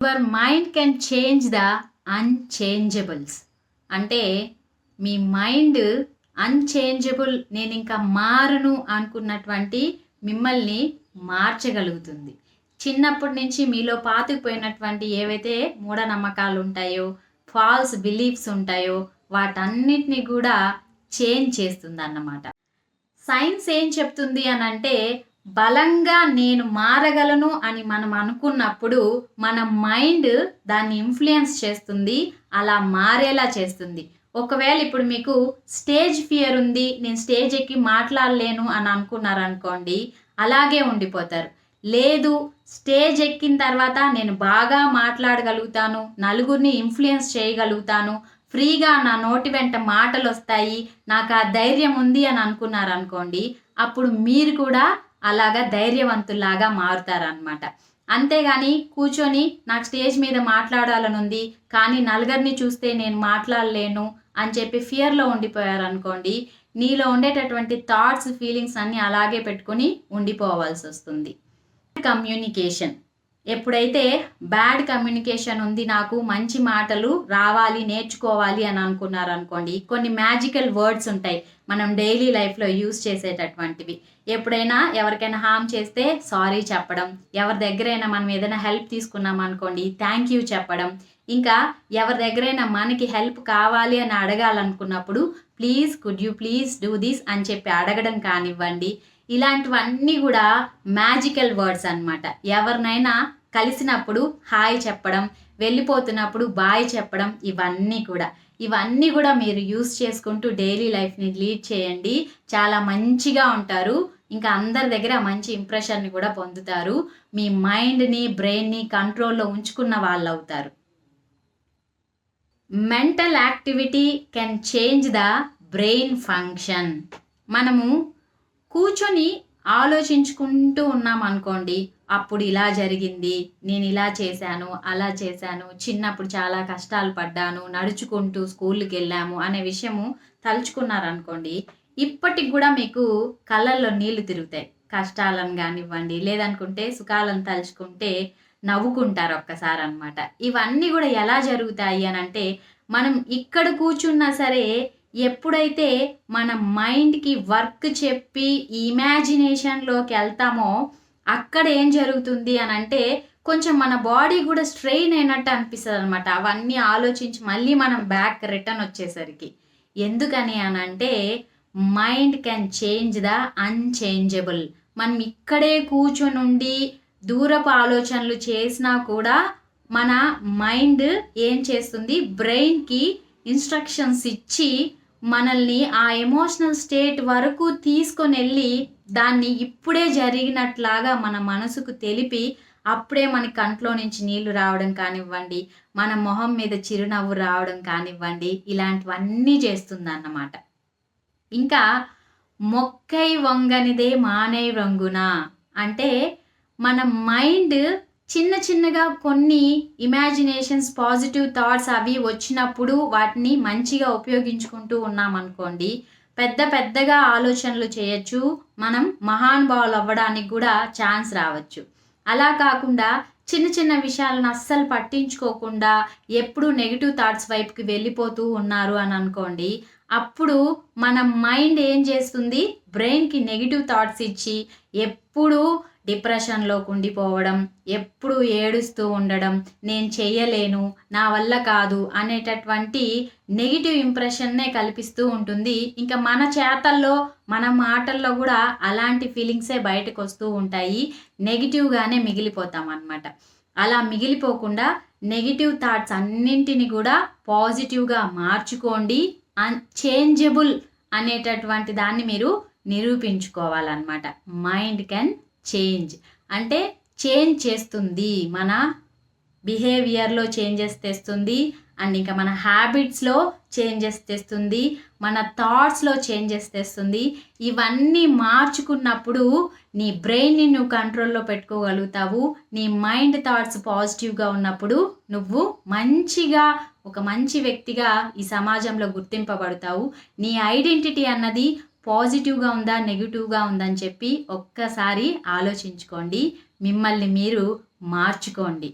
Your mind can change the unchangeables. అంటే మీ mind unchangeable, నేను ఇంకా మారను అనుకున్నటువంటి మిమ్మల్ని మార్చగలుగుతుంది. చిన్నప్పటి నుంచి మీలో పాతుకుపోయినటువంటి ఏవైతే మూఢనమ్మకాలు ఉంటాయో, ఫాల్స్ బిలీఫ్స్ ఉంటాయో, వాటన్నిటిని కూడా చేంజ్ చేస్తుంది అన్నమాట. సైన్స్ ఏం చెప్తుంది అని అంటే, బలంగా నేను మారగలను అని మనం అనుకున్నప్పుడు మన మైండ్ దాన్ని ఇన్ఫ్లుయెన్స్ చేస్తుంది, అలా మారేలా చేస్తుంది. ఒకవేళ ఇప్పుడు మీకు స్టేజ్ ఫియర్ ఉంది, నేను స్టేజ్ ఎక్కి మాట్లాడలేను అని అనుకున్నారనుకోండి, అలాగే ఉండిపోతారు. లేదు, స్టేజ్ ఎక్కిన తర్వాత నేను బాగా మాట్లాడగలుగుతాను, నలుగురిని ఇన్ఫ్లుయెన్స్ చేయగలుగుతాను, ఫ్రీగా నా నోటి వెంట మాటలు వస్తాయి, నాకు ఆ ధైర్యం ఉంది అని అనుకున్నారనుకోండి, అప్పుడు మీరు కూడా అలాగా ధైర్యవంతుల్లాగా మారుతారనమాట. అంతేగాని కూర్చొని నాకు స్టేజ్ మీద మాట్లాడాలని ఉంది కానీ నలుగురిని చూస్తే నేను మాట్లాడలేను అని చెప్పి ఫియర్లో ఉండిపోయారనుకోండి, నీలో ఉండేటటువంటి థాట్స్ ఫీలింగ్స్ అన్నీ అలాగే పెట్టుకొని ఉండిపోవాల్సి వస్తుంది. కమ్యూనికేషన్, ఎప్పుడైతే బ్యాడ్ కమ్యూనికేషన్ ఉంది, నాకు మంచి మాటలు రావాలి నేర్చుకోవాలి అని అనుకున్నారనుకోండి, కొన్ని మ్యాజికల్ వర్డ్స్ ఉంటాయి మనం డైలీ లైఫ్లో యూజ్ చేసేటటువంటివి. ఎప్పుడైనా ఎవరికైనా హామ్ చేస్తే సారీ చెప్పడం, ఎవరి దగ్గరైనా మనం ఏదైనా హెల్ప్ తీసుకున్నాం అనుకోండి థ్యాంక్ యూ చెప్పడం, ఇంకా ఎవరి దగ్గరైనా మనకి హెల్ప్ కావాలి అని అడగాలనుకున్నప్పుడు please could you please do this అని చెప్పి అడగడం కానివ్వండి, ఇలాంటివన్నీ కూడా మ్యాజికల్ వర్డ్స్ అన్నమాట. ఎవరినైనా కలిసినప్పుడు హాయ్ చెప్పడం, వెళ్ళిపోతున్నప్పుడు బాయ్ చెప్పడం, ఇవన్నీ కూడా మీరు యూస్ చేసుకుంటూ డైలీ లైఫ్ని లీడ్ చేయండి. చాలా మంచిగా ఉంటారు, ఇంకా అందరి దగ్గర మంచి ఇంప్రెషన్ని కూడా పొందుతారు. మీ మైండ్ని బ్రెయిన్ని కంట్రోల్లో ఉంచుకున్న వాళ్ళు అవుతారు. Mental activity can change the brain function. మనము కూర్చొని ఆలోచించుకుంటూ ఉన్నాం అనుకోండి, అప్పుడు ఇలా జరిగింది, నేను ఇలా చేశాను, అలా చేశాను, చిన్నప్పుడు చాలా కష్టాలు పడ్డాను, నడుచుకుంటూ స్కూల్కి వెళ్ళాము అనే విషయము తలుచుకున్నారనుకోండి, ఇప్పటికి కూడా మీకు కళ్ళల్లో నీళ్లు తిరుగుతాయి. కష్టాలను కానివ్వండి, లేదనుకుంటే సుఖాలను తలుచుకుంటే నవ్వుకుంటారు ఒక్కసారి అనమాట. ఇవన్నీ కూడా ఎలా జరుగుతాయి అని అంటే, మనం ఇక్కడ కూర్చున్నా సరే ఎప్పుడైతే మన మైండ్కి వర్క్ చెప్పి ఇమాజినేషన్లోకి వెళ్తామో అక్కడ ఏం జరుగుతుంది అని అంటే, కొంచెం మన బాడీ కూడా స్ట్రెయిన్ అయినట్టు అనిపిస్తుంది అనమాట. అవన్నీ ఆలోచించి మళ్ళీ మనం బ్యాక్ రిటర్న్ వచ్చేసరికి. ఎందుకని అని అంటే, mind can change the unchangeable. మనం ఇక్కడే కూర్చొని దూరపు ఆలోచనలు చేసినా కూడా మన మైండ్ ఏం చేస్తుంది, బ్రెయిన్కి ఇన్స్ట్రక్షన్స్ ఇచ్చి మనల్ని ఆ ఎమోషనల్ స్టేట్ వరకు తీసుకొని వెళ్ళి దాన్ని ఇప్పుడే జరిగినట్లాగా మన మనసుకు తెలిపి అప్పుడే మన కంట్లో నుంచి నీళ్లు రావడం కానివ్వండి, మన మొహం మీద చిరునవ్వు రావడం కానివ్వండి, ఇలాంటివన్నీ చేస్తుంది అన్నమాట. ఇంకా మొక్కై వంగనిదే మానై రంగున అంటే, మన మైండ్ చిన్న చిన్నగా కొన్ని ఇమాజినేషన్స్, పాజిటివ్ థాట్స్ అవి వచ్చినప్పుడు వాటిని మంచిగా ఉపయోగించుకుంటూ ఉన్నామనుకోండి, పెద్దగా ఆలోచనలు చేయొచ్చు, మనం మహానుభావులు అవ్వడానికి కూడా ఛాన్స్ రావచ్చు. అలా కాకుండా చిన్న చిన్న విషయాలను అస్సలు పట్టించుకోకుండా ఎప్పుడు నెగిటివ్ థాట్స్ వైపుకి వెళ్ళిపోతూ ఉన్నారు అని అనుకోండి, అప్పుడు మన మైండ్ ఏం చేస్తుంది, బ్రెయిన్కి నెగిటివ్ థాట్స్ ఇచ్చి ఎప్పుడు డిప్రెషన్లోకి ఉండిపోవడం, ఎప్పుడు ఏడుస్తూ ఉండడం, నేను చెయ్యలేను, నా వల్ల కాదు అనేటటువంటి నెగిటివ్ ఇంప్రెషన్నే కల్పిస్తూ ఉంటుంది. ఇంకా మన చేతల్లో మన మాటల్లో కూడా అలాంటి ఫీలింగ్సే బయటకు వస్తూ ఉంటాయి, నెగిటివ్గానే మిగిలిపోతాం అన్నమాట. అలా మిగిలిపోకుండా నెగిటివ్ థాట్స్ అన్నింటిని కూడా పాజిటివ్గా మార్చుకోండి. చేంజబుల్ అనేటటువంటి దాన్ని మీరు నిరూపించుకోవాలన్నమాట. మైండ్ కెన్ చేంజ్ అంటే చేంజ్ చేస్తుంది, మన బిహేవియర్లో చేంజెస్ తెస్తుంది, అండ్ ఇంకా మన హ్యాబిట్స్లో చేంజెస్ తెస్తుంది, మన థాట్స్లో చేంజెస్ తెస్తుంది. ఇవన్నీ మార్చుకున్నప్పుడు నీ బ్రెయిన్ని నువ్వు కంట్రోల్లో పెట్టుకోగలుగుతావు. నీ మైండ్ థాట్స్ పాజిటివ్గా ఉన్నప్పుడు నువ్వు మంచిగా ఒక మంచి వ్యక్తిగా ఈ సమాజంలో గుర్తింపబడతావు. నీ ఐడెంటిటీ అన్నది పాజిటివ్గా ఉందా నెగిటివ్గా ఉందని చెప్పి ఒక్కసారి ఆలోచించుకోండి, మిమ్మల్ని మీరు మార్చుకోండి.